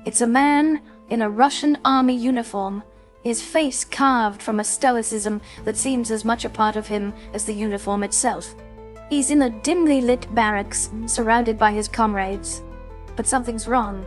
It's a man in a Russian army uniform, his face carved from a stoicism that seems as much a part of him as the uniform itself. He's in a dimly lit barracks, surrounded by his comrades. But something's wrong.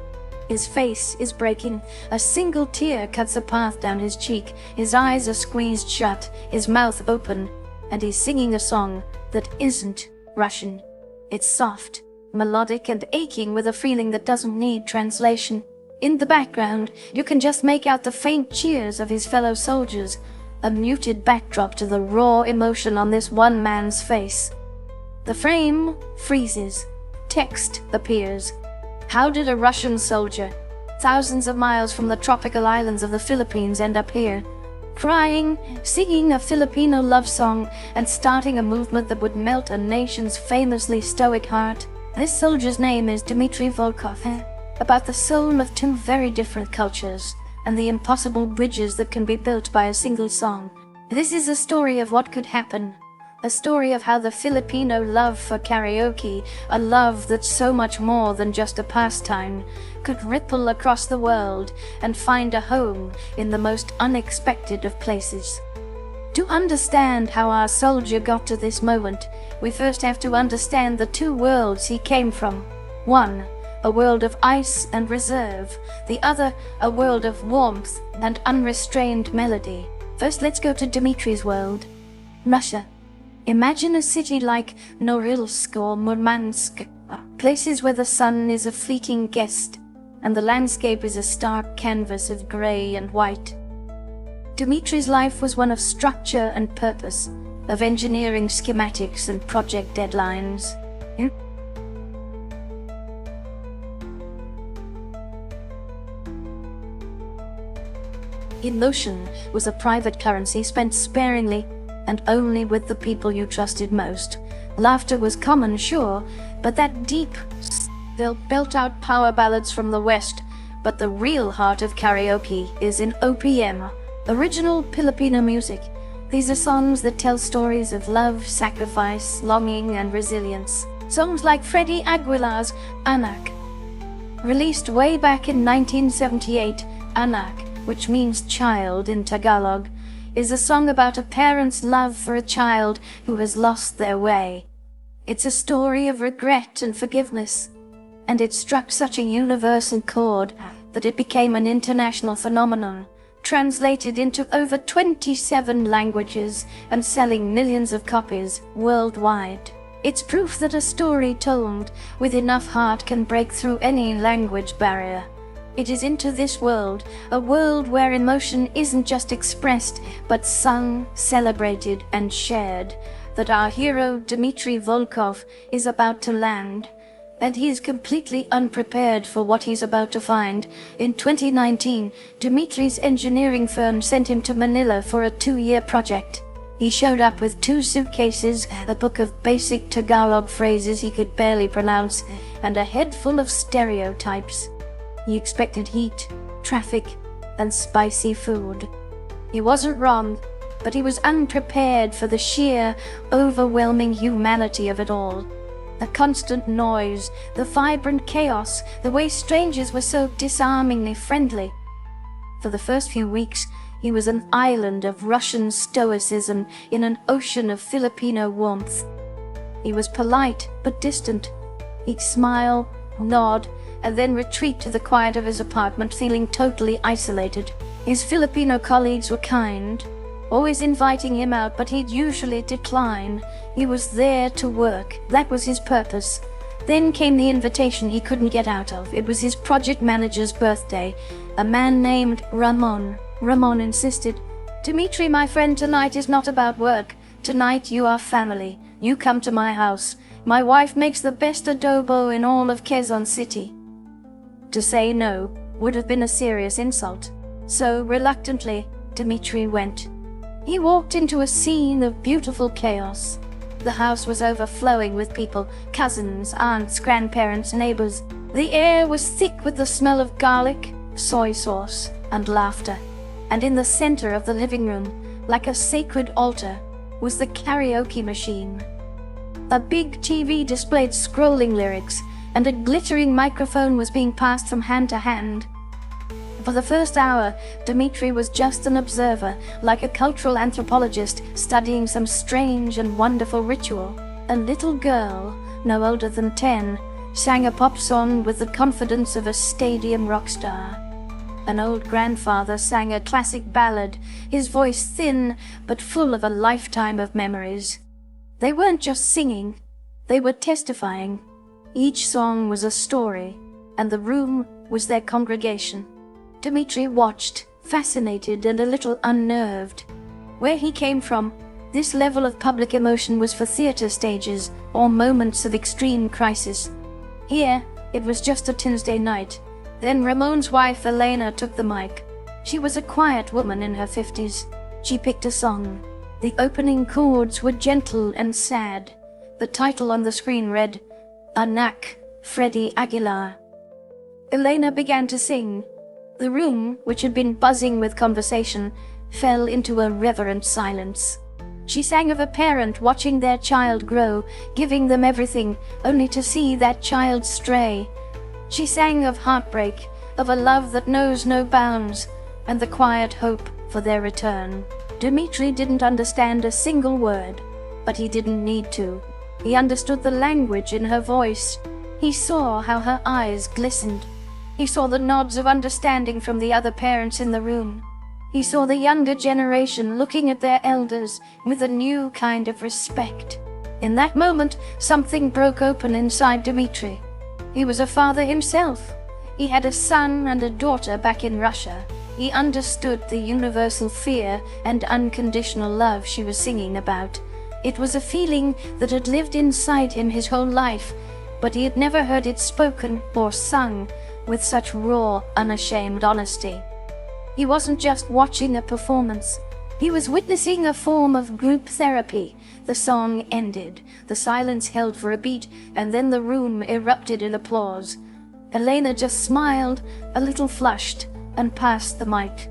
His face is breaking. A single tear cuts a path down his cheek. His eyes are squeezed shut, his mouth open, and he's singing a song that isn't Russian. It's soft, melodic, and aching with a feeling that doesn't need translation. In the background, you can just make out the faint cheers of his fellow soldiers, a muted backdrop to the raw emotion on this one man's face. The frame freezes. Text appears. How did a Russian soldier, thousands of miles from the tropical islands of the Philippines, end up here? Crying, singing a Filipino love song, and starting a movement that would melt a nation's famously stoic heart. This soldier's name is Dmitry Volkov, about the soul of two very different cultures, and the impossible bridges that can be built by a single song. This is a story of what could happen. A story of how the Filipino love for karaoke, a love that's so much more than just a pastime, could ripple across the world and find a home in the most unexpected of places. To understand how our soldier got to this moment, we first have to understand the two worlds he came from. One, a world of ice and reserve. The other, a world of warmth and unrestrained melody. First, let's go to Dmitry's world. Russia. Imagine a city like Norilsk or Murmansk, places where the sun is a fleeting guest and the landscape is a stark canvas of gray and white. Dmitry's life was one of structure and purpose, of engineering schematics and project deadlines. Emotion was a private currency spent sparingly and only with the people you trusted most. Laughter was common, sure, but that deep, they'll belt out power ballads from the West. But the real heart of karaoke is in OPM, original Filipino music. These are songs that tell stories of love, sacrifice, longing, and resilience. Songs like Freddie Aguilar's Anak. Released way back in 1978, Anak, which means child in Tagalog, is a song about a parent's love for a child who has lost their way. It's a story of regret and forgiveness, and it struck such a universal chord that it became an international phenomenon, translated into over 27 languages and selling millions of copies worldwide. It's proof that a story told with enough heart can break through any language barrier. It is into this world, a world where emotion isn't just expressed, but sung, celebrated, and shared, that our hero Dmitry Volkov is about to land. And he is completely unprepared for what he's about to find. In 2019, Dmitry's engineering firm sent him to Manila for a 2-year project. He showed up with 2 suitcases, a book of basic Tagalog phrases he could barely pronounce, and a head full of stereotypes. He expected heat, traffic, and spicy food. He wasn't wrong, but he was unprepared for the sheer, overwhelming humanity of it all. The constant noise, the vibrant chaos, the way strangers were so disarmingly friendly. For the first few weeks, he was an island of Russian stoicism in an ocean of Filipino warmth. He was polite but distant. He'd smile, nod, and then retreat to the quiet of his apartment, feeling totally isolated. His Filipino colleagues were kind, always inviting him out, but he'd usually decline. He was there to work. That was his purpose. Then came the invitation he couldn't get out of. It was his project manager's birthday, a man named Ramon. Ramon insisted, "Dmitry, my friend, tonight is not about work. Tonight you are family. You come to my house. My wife makes the best adobo in all of Quezon City." To say no would have been a serious insult. So, reluctantly, Dmitry went. He walked into a scene of beautiful chaos. The house was overflowing with people, cousins, aunts, grandparents, neighbors. The air was thick with the smell of garlic, soy sauce, and laughter. And in the center of the living room, like a sacred altar, was the karaoke machine. A big TV displayed scrolling lyrics, and a glittering microphone was being passed from hand to hand. For the first hour, Dmitri was just an observer, like a cultural anthropologist studying some strange and wonderful ritual. A little girl, no older than 10, sang a pop song with the confidence of a stadium rock star. An old grandfather sang a classic ballad, his voice thin but full of a lifetime of memories. They weren't just singing, they were testifying. Each song was a story, and the room was their congregation. Dmitri watched, fascinated and a little unnerved. Where he came from, this level of public emotion was for theater stages or moments of extreme crisis. Here, it was just a Tuesday night. Then Ramon's wife Elena took the mic. She was a quiet woman in her 50s. She picked a song. The opening chords were gentle and sad. The title on the screen read, Anak, Freddie Aguilar. Elena began to sing. The room, which had been buzzing with conversation, fell into a reverent silence. She sang of a parent watching their child grow, giving them everything, only to see that child stray. She sang of heartbreak, of a love that knows no bounds, and the quiet hope for their return. Dmitri didn't understand a single word, but he didn't need to. He understood the language in her voice. He saw how her eyes glistened. He saw the nods of understanding from the other parents in the room. He saw the younger generation looking at their elders with a new kind of respect. In that moment, something broke open inside Dmitri. He was a father himself. He had a son and a daughter back in Russia. He understood the universal fear and unconditional love she was singing about. It was a feeling that had lived inside him his whole life, but he had never heard it spoken or sung with such raw, unashamed honesty. He wasn't just watching a performance. He was witnessing a form of group therapy. The song ended. The silence held for a beat, and then the room erupted in applause. Elena just smiled, a little flushed, and passed the mic.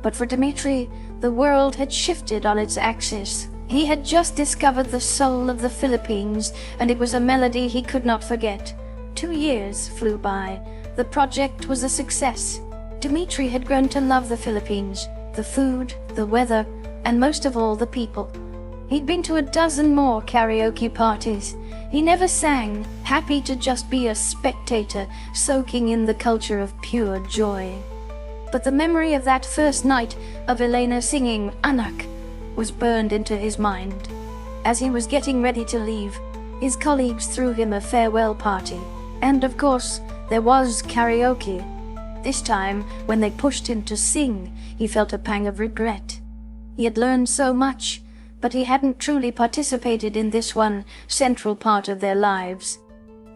But for Dmitri, the world had shifted on its axis. He had just discovered the soul of the Philippines, and it was a melody he could not forget. 2 years flew by. The project was a success. Dmitri had grown to love the Philippines, the food, the weather, and most of all, the people. He'd been to a dozen more karaoke parties. He never sang, happy to just be a spectator, soaking in the culture of pure joy. But the memory of that first night of Elena singing Anak was burned into his mind. As he was getting ready to leave, his colleagues threw him a farewell party. And of course, there was karaoke. This time, when they pushed him to sing, he felt a pang of regret. He had learned so much, but he hadn't truly participated in this one central part of their lives.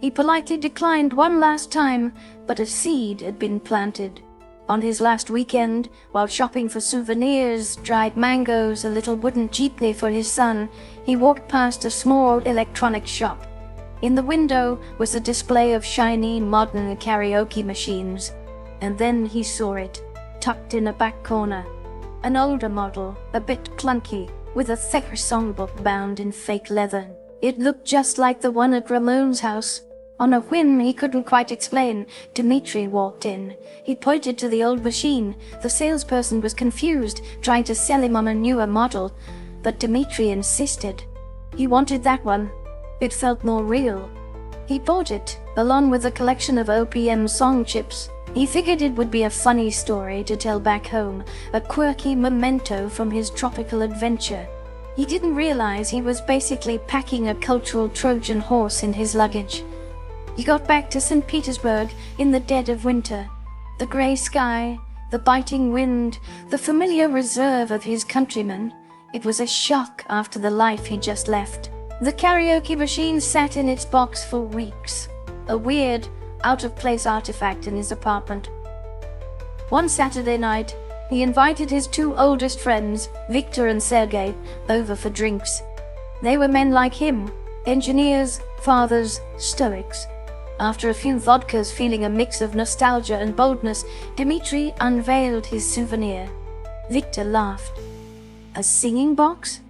He politely declined one last time, but a seed had been planted. On his last weekend, while shopping for souvenirs, dried mangoes, a little wooden jeepney for his son, he walked past a small electronics shop. In the window was a display of shiny, modern karaoke machines. And then he saw it, tucked in a back corner. An older model, a bit clunky, with a thicker songbook bound in fake leather. It looked just like the one at Ramon's house. On a whim he couldn't quite explain, Dmitri walked in. He pointed to the old machine. The salesperson was confused, trying to sell him on a newer model. But Dmitri insisted. He wanted that one. It felt more real. He bought it, along with a collection of OPM song chips. He figured it would be a funny story to tell back home, a quirky memento from his tropical adventure. He didn't realize he was basically packing a cultural Trojan horse in his luggage. He got back to St. Petersburg in the dead of winter. The grey sky, the biting wind, the familiar reserve of his countrymen. It was a shock after the life he just left. The karaoke machine sat in its box for weeks, a weird, out-of-place artifact in his apartment. One Saturday night, he invited his 2 oldest friends, Victor and Sergei, over for drinks. They were men like him, engineers, fathers, stoics. After a few vodkas feeling a mix of nostalgia and boldness, Dmitri unveiled his souvenir. Victor laughed. A singing box?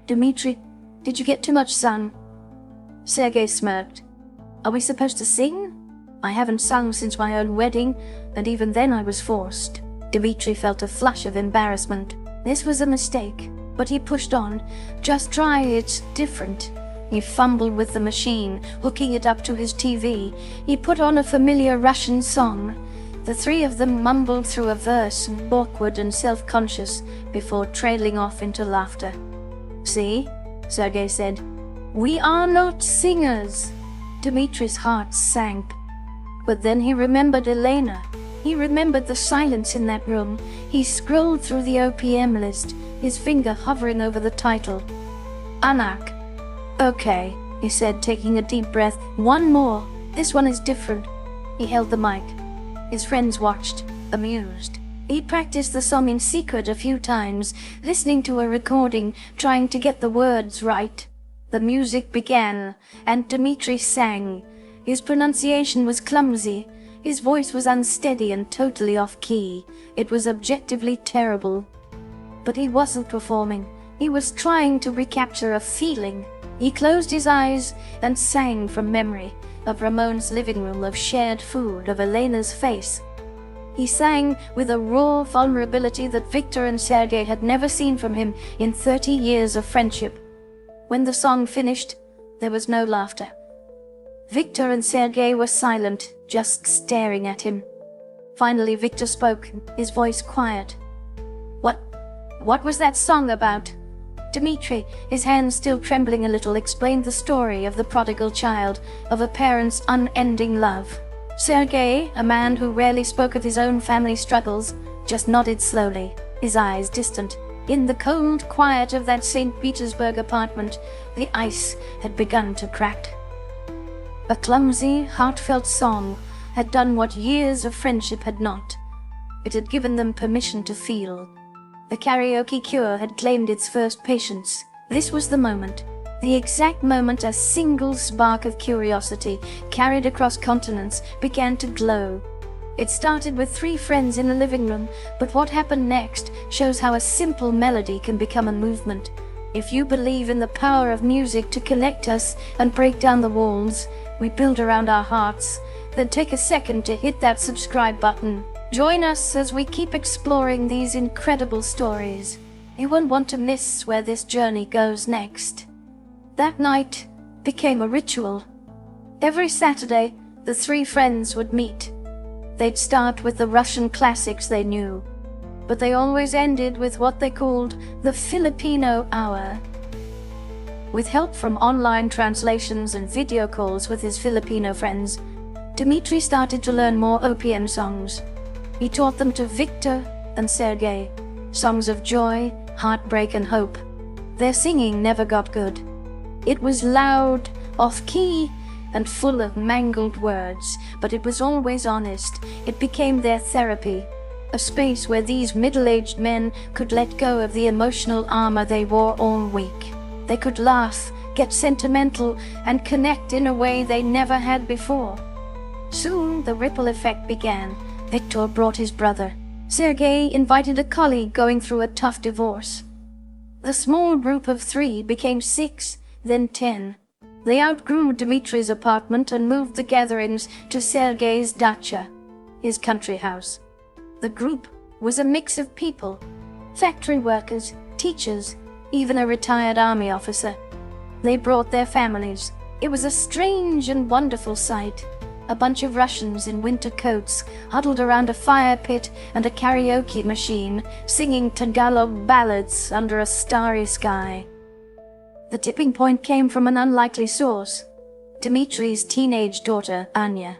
Dmitri, did you get too much sun? Sergei smirked. Are we supposed to sing? I haven't sung since my own wedding. and even then I was forced. Dmitri felt a flush of embarrassment. This was a mistake, but he pushed on. Just try, it's different. He fumbled with the machine, hooking it up to his TV. He put on a familiar Russian song. The three of them mumbled through a verse, awkward and self-conscious, before trailing off into laughter. "See," Sergei said, "we are not singers." Dmitri's heart sank. But then he remembered Elena. He remembered the silence in that room. He scrolled through the OPM list, his finger hovering over the title. Anak. "Okay," he said, taking a deep breath. "One more. This one is different." He held the mic. His friends watched, amused. He'd practiced the song in secret a few times, listening to a recording, trying to get the words right. The music began, and Dmitri sang. His pronunciation was clumsy. His voice was unsteady and totally off-key. It was objectively terrible. But he wasn't performing. He was trying to recapture a feeling. He closed his eyes and sang from memory, of Ramon's living room, of shared food, of Elena's face. He sang with a raw vulnerability that Victor and Sergei had never seen from him in 30 years of friendship. When the song finished, there was no laughter. Victor and Sergei were silent, just staring at him. Finally, Victor spoke, his voice quiet. What was that song about?" Dmitri, his hands still trembling a little, explained the story of the prodigal child, of a parent's unending love. Sergei, a man who rarely spoke of his own family struggles, just nodded slowly, his eyes distant. In the cold quiet of that St. Petersburg apartment, the ice had begun to crack. A clumsy, heartfelt song had done what years of friendship had not. It had given them permission to feel. The karaoke cure had claimed its first patients. This was the moment. The exact moment a single spark of curiosity, carried across continents, began to glow. It started with three friends in a living room, but what happened next shows how a simple melody can become a movement. If you believe in the power of music to connect us and break down the walls we build around our hearts, then take a second to hit that subscribe button. Join us as we keep exploring these incredible stories. You won't want to miss where this journey goes next. That night became a ritual. Every Saturday, the three friends would meet. They'd start with the Russian classics they knew, but they always ended with what they called the Filipino hour. With help from online translations and video calls with his Filipino friends, Dmitri started to learn more OPM songs. He taught them to Victor and Sergei, songs of joy, heartbreak and hope. Their singing never got good. It was loud, off-key, and full of mangled words, but it was always honest. It became their therapy, a space where these middle-aged men could let go of the emotional armor they wore all week. They could laugh, get sentimental, and connect in a way they never had before. Soon the ripple effect began. Victor brought his brother. Sergei invited a colleague going through a tough divorce. The small group of three became 6, then 10. They outgrew Dmitri's apartment and moved the gatherings to Sergei's dacha, his country house. The group was a mix of people, factory workers, teachers, even a retired army officer. They brought their families. It was a strange and wonderful sight. A bunch of Russians in winter coats huddled around a fire pit and a karaoke machine, singing Tagalog ballads under a starry sky. The tipping point came from an unlikely source. Dmitri's teenage daughter, Anya.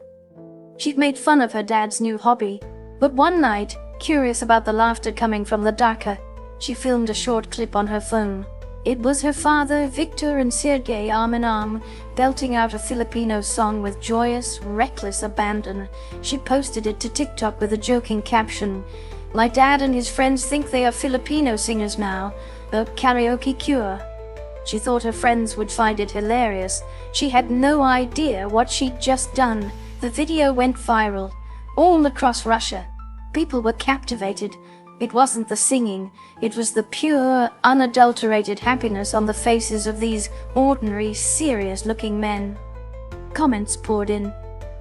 She'd made fun of her dad's new hobby, but one night, curious about the laughter coming from the dacha, she filmed a short clip on her phone. It was her father, Victor, and Sergei arm in arm, belting out a Filipino song with joyous, reckless abandon. She posted it to TikTok with a joking caption, "My dad and his friends think they are Filipino singers now, a karaoke cure." She thought her friends would find it hilarious. She had no idea what she'd just done. The video went viral, all across Russia. People were captivated. It wasn't the singing, it was the pure, unadulterated happiness on the faces of these ordinary, serious-looking men. Comments poured in.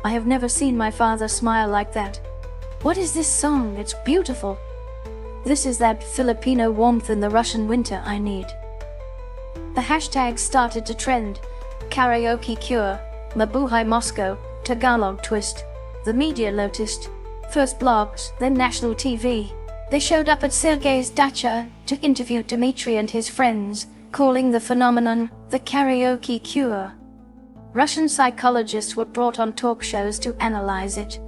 "I have never seen my father smile like that. What is this song? It's beautiful. This is that Filipino warmth in the Russian winter I need. The hashtag started to trend. Karaoke cure, Mabuhay Moscow, Tagalog twist. The media noticed. First blogs, then national TV. They showed up at Sergei's dacha to interview Dmitry and his friends, calling the phenomenon the karaoke cure. Russian psychologists were brought on talk shows to analyze it.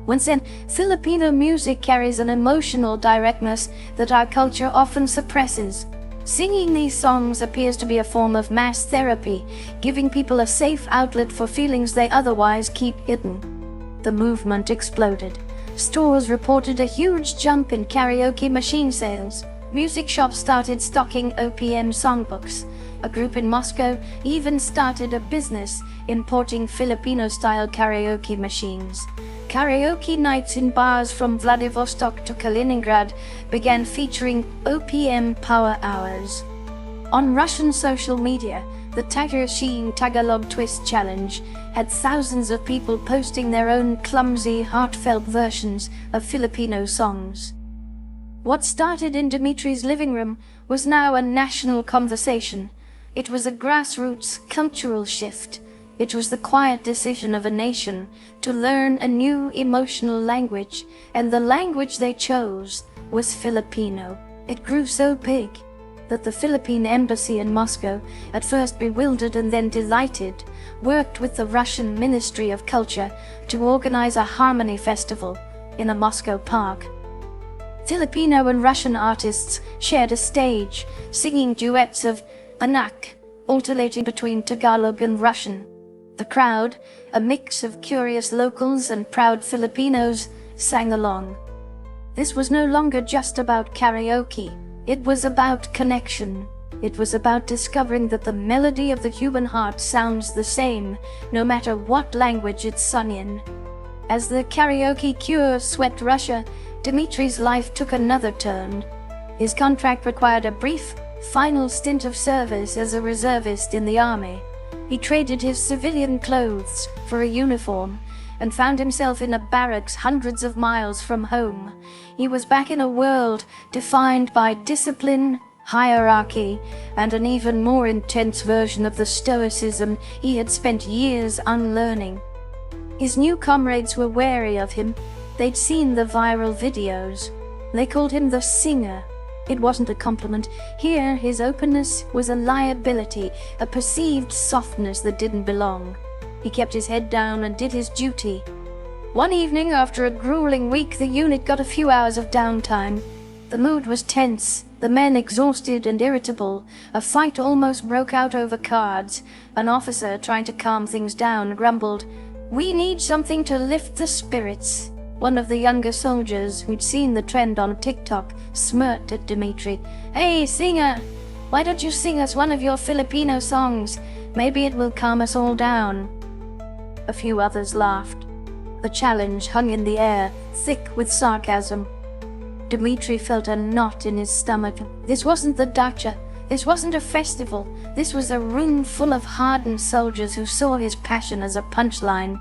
Once then, Filipino music carries an emotional directness that our culture often suppresses. Singing these songs appears to be a form of mass therapy, giving people a safe outlet for feelings they otherwise keep hidden. The movement exploded. Stores reported a huge jump in karaoke machine sales. Music shops started stocking OPM songbooks. A group in Moscow even started a business importing Filipino-style karaoke machines. Karaoke nights in bars from Vladivostok to Kaliningrad began featuring OPM power hours. On Russian social media, the Tagarsheen Tagalog Twist Challenge had thousands of people posting their own clumsy, heartfelt versions of Filipino songs. What started in Dmitry's living room was now a national conversation. It was a grassroots cultural shift. It was the quiet decision of a nation to learn a new emotional language, and the language they chose was Filipino. It grew so big that the Philippine embassy in Moscow, at first bewildered and then delighted, worked with the Russian Ministry of Culture to organize a harmony festival in a Moscow park. Filipino and Russian artists shared a stage, singing duets of Anak, alternating between Tagalog and Russian. The crowd, a mix of curious locals and proud Filipinos, sang along. This was no longer just about karaoke. It was about connection. It was about discovering that the melody of the human heart sounds the same, no matter what language it's sung in. As the karaoke cure swept Russia, Dmitry's life took another turn. His contract required a brief, final stint of service as a reservist in the army. He traded his civilian clothes for a uniform and found himself in a barracks hundreds of miles from home. He was back in a world defined by discipline, hierarchy, and an even more intense version of the stoicism he had spent years unlearning. His new comrades were wary of him. They'd seen the viral videos. They called him the singer. It wasn't a compliment. Here, his openness was a liability, a perceived softness that didn't belong. He kept his head down and did his duty. One evening, after a grueling week, the unit got a few hours of downtime. The mood was tense, the men exhausted and irritable. A fight almost broke out over cards. An officer, trying to calm things down, grumbled, "We need something to lift the spirits." One of the younger soldiers, who'd seen the trend on TikTok, smirked at Dmitry. "Hey, singer, why don't you sing us one of your Filipino songs? Maybe it will calm us all down." A few others laughed. The challenge hung in the air, thick with sarcasm. Dmitry felt a knot in his stomach. This wasn't the dacha. This wasn't a festival. This was a room full of hardened soldiers who saw his passion as a punchline.